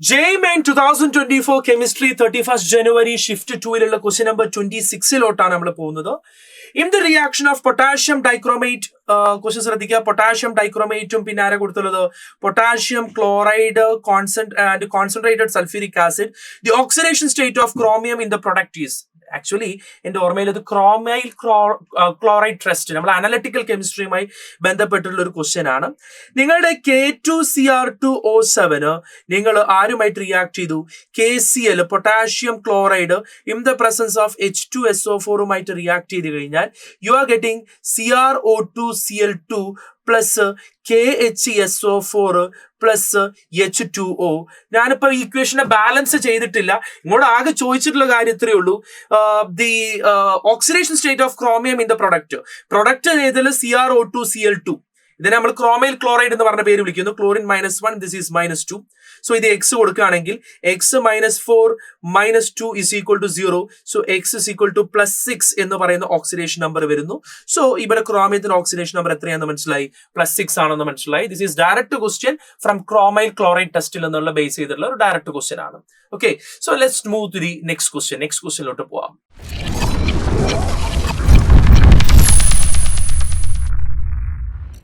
JMain 2024 Chemistry 31st January Shift 2-ലുള്ള question number 26-ലോട്ടാണ് നമ്മൾ പോകുന്നത്. In the reaction of potassium dichromate, question ശ്രദ്ധിക്കുക, potassium ഡൈക്രോമേറ്റും പിന്നെ ആരെ കൊടുത്തുള്ളത്, potassium chloride and concentrated sulfuric acid, the oxidation state of chromium in the product is. Actually എൻ്റെ ഓർമ്മയിൽ അത് ക്രോമൈൽ ക്ലോറൈഡ് ടെസ്റ്റ്, നമ്മൾ അനലിറ്റിക്കൽ കെമിസ്ട്രിയുമായി ബന്ധപ്പെട്ടുള്ള ഒരു ക്വസ്റ്റ്യൻ ആണ്. നിങ്ങളുടെ K2Cr2O7 നിങ്ങൾ ആരുമായിട്ട് റിയാക്ട് ചെയ്തു? KCl potassium chloride in the presence of H2SO4 react ചെയ്ത് കഴിഞ്ഞാൽ you are getting CrO2Cl2 plus KHSO4 plus H2O. ഞാനിപ്പോ ഇക്വേഷനെ ബാലൻസ് ചെയ്തിട്ടില്ല, ഇങ്ങോട്ട് ആകെ ചോദിച്ചിട്ടുള്ള കാര്യം ഇത്രയേ ഉള്ളൂ. The oxidation state of chromium in the product ഏതിൽ CrO2Cl2, ഇതിനെ നമ്മൾ ക്രോമൈൽ ക്ലോറൈഡ് എന്ന് പറഞ്ഞ പേര് വിളിക്കുന്നു. Chlorine -1, this is -2. സോ ഇത് X കൊടുക്കുകയാണെങ്കിൽ X -4 -2 is equal to 0. So X is equal to +6 എന്ന് പറയുന്ന ഓക്സിഡേഷൻ നമ്പർ വരുന്നു. സോ ഇവിടെ ക്രോമിയത്തിന്റെ ഓക്സിഡേഷൻ നമ്പർ എത്രയാണെന്ന് മനസ്സിലായി? +6 ആണെന്ന് മനസ്സിലായി. This is direct question from chromyl chloride ടെസ്റ്റിൽ നിന്നുള്ള ബേസ് ചെയ്തിട്ടുള്ള ഒരു ഡയറക്റ്റ് ക്വസ്റ്റ്യൻ ആണ്. Okay, so let's move to the next question. Next ക്വസ്റ്റ്യനിലോട്ട് പോവാം.